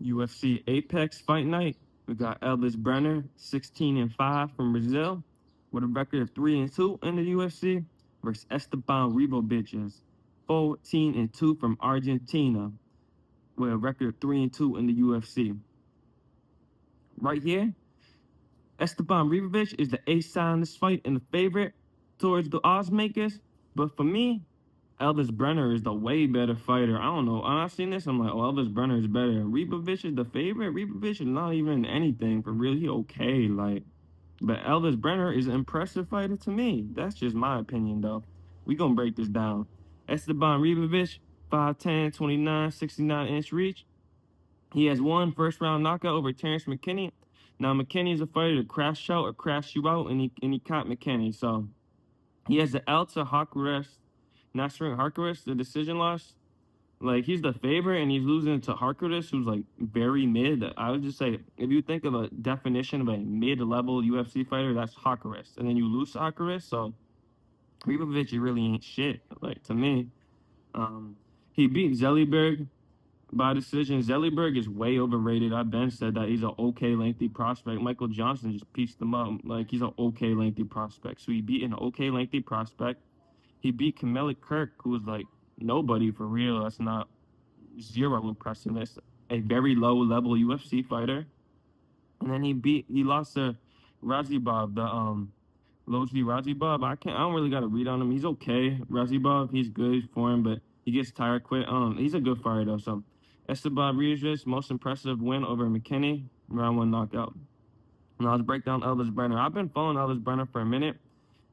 UFC Apex Fight Night. We got Elves Brener, 16-5 from Brazil, with a record of 3-2 in the UFC, versus Esteban Ribovics, 14-2 from Argentina, with a record of 3-2 in the UFC. Right here, Esteban Ribovics is the ace side in this fight and the favorite towards the odds makers. But for me, Elves Brener is the way better fighter. I don't know. When I seen this, I'm like, oh, Elves Brener is better. Ribovics is the favorite. Ribovics is not even anything for real. He okay, like, but Elves Brener is an impressive fighter to me. That's just my opinion, though. We gonna break this down. Esteban Ribovics, 5'10", 29, 69-inch reach. He has one first-round knockout over Terrence McKinney. Now, McKinney is a fighter to crash out or crash you out, and he caught McKinney. So he has the Alta Harkarest, Nasrin Harkarest, the decision loss. Like, he's the favorite, and he's losing to Harkarest, who's, like, very mid. I would just say, if you think of a definition of a mid-level UFC fighter, that's Harkarest. And then you lose to Harkarest, so Ribovics really ain't shit, like, to me. He beat Zelliberg by decision. Zelliberg is way overrated. I've been said that he's an okay lengthy prospect. Michael Johnson just pieced him up. Like, he's an okay lengthy prospect. So he beat an okay lengthy prospect. He beat Kamalik Kirk, who was like nobody for real. That's not zero impressiveness. A very low level UFC fighter. And then he lost to Razibov, the Lojli Razibov. I don't really gotta read on him. He's okay. Razibov, he's good for him, but he gets tired quick. He's a good fighter though. So Esteban Rios, most impressive win over McKinney, round one knockout. Now let's break down Elves Brener. I've been following Elves Brener for a minute.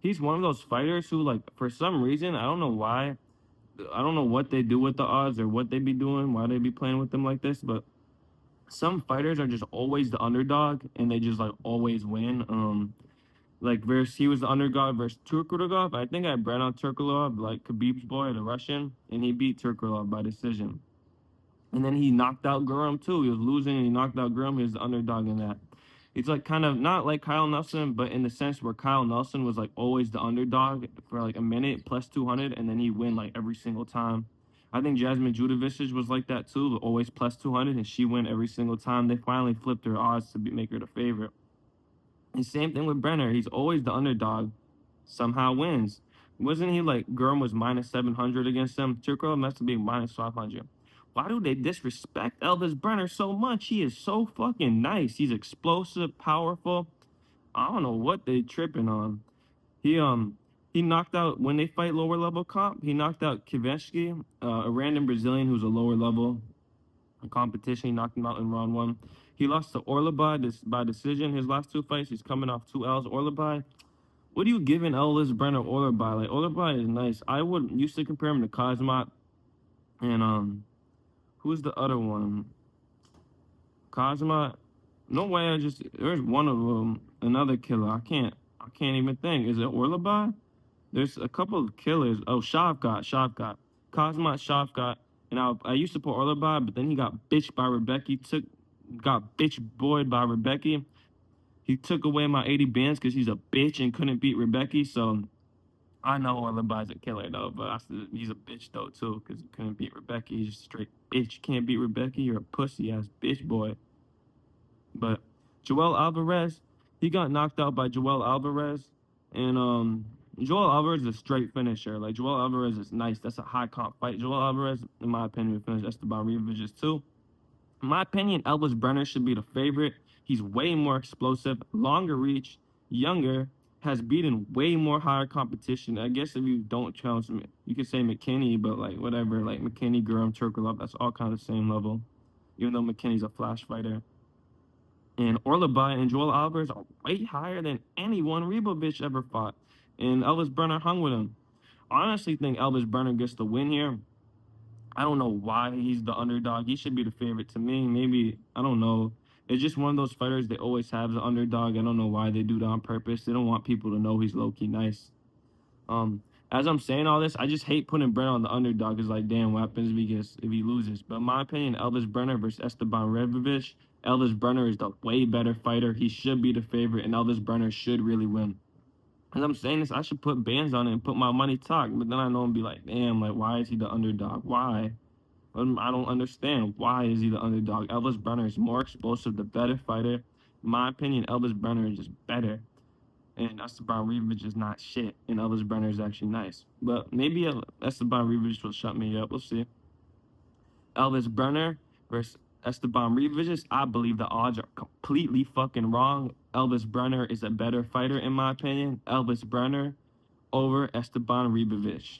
He's one of those fighters who, like, for some reason, I don't know why, I don't know what they do with the odds or what they be doing, why they be playing with them like this, but some fighters are just always the underdog and they just like always win. Like he was the underdog versus Turkulov. I think I bet on Turkulov, like Khabib's boy, the Russian, and he beat Turkulov by decision. And then he knocked out Guram too. He was losing and he knocked out Guram. He was the underdog in that. It's like kind of not like Kyle Nelson, but in the sense where Kyle Nelson was like always the underdog for like a minute plus 200, and then he win like every single time. I think Jasmine Judovicic was like that too, always plus 200, and she win every single time. They finally flipped her odds to make her the favorite. And same thing with Brenner. He's always the underdog, somehow wins. Wasn't he like Gurm was minus 700 against him? Turco must be minus 500. Why do they disrespect Elvis Brenner so much? He is so fucking nice. He's explosive, powerful. I don't know what they tripping on. He he knocked out when they fight lower level comp. He knocked out Kivetsky, a random Brazilian who's a lower level competition. He knocked him out in round one. He lost to Orleby by decision. His last two fights, he's coming off 2 L's. Orleby, what are you giving Elvis Brenner Orleby? Like, Orleby is nice. I would used to compare him to Kazmat and who's the other one? Kazmat. No way. There's one of them. Another killer. I can't even think. Is it Orleby? There's a couple of killers. Oh, Shavkat. Kazmat Shavkat. And I used to put Orleby, but then he got bitched by Rebecca. Got bitch boyed by Rebecca. He took away my 80 bands because he's a bitch and couldn't beat Rebecca. So I know Orleby's a killer though, but he's a bitch though too because he couldn't beat Rebecca. He's just a straight bitch. You can't beat Rebecca. You're a pussy ass bitch boy. But Joel Alvarez, he got knocked out by Joel Alvarez, and Joel Alvarez is a straight finisher. Like, Joel Alvarez is nice. That's a high comp fight. Joel Alvarez, in my opinion, will finish Esteban Ribovics too. In my opinion, Elvis Brener should be the favorite. He's way more explosive, longer reach, younger, has beaten way more higher competition. I guess if you don't count him, you could say McKinney, but like whatever, like McKinney, Guram, Turkulov, that's all kind of the same level. Even though McKinney's a flash fighter. And Orleby and Joel Alvarez are way higher than anyone Ribovics ever fought. And Elvis Brener hung with him. I honestly think Elvis Brener gets the win here. I don't know why he's the underdog. He should be the favorite to me. Maybe, I don't know. It's just one of those fighters they always have the underdog. I don't know why they do that on purpose. They don't want people to know he's low-key nice. As I'm saying all this, I just hate putting Brenner on the underdog. It's like, damn, what happens if he loses? But in my opinion, Elvis Brenner versus Esteban Ribovics, Elvis Brenner is the way better fighter. He should be the favorite, and Elvis Brenner should really win. As I'm saying this, I should put bands on it and put my money talk. But then I know and be like, damn, like, why is he the underdog? Why? I don't understand. Why is he the underdog? Elvis Brener is more explosive, the better fighter. In my opinion, Elvis Brener is just better. And Esteban Ribovics is not shit. And Elvis Brener is actually nice. But maybe Esteban Ribovics will shut me up. We'll see. Elvis Brener versus Esteban Ribovics. I believe the odds are completely fucking wrong. Elvis Brener is a better fighter, in my opinion. Elvis Brener over Esteban Ribovics.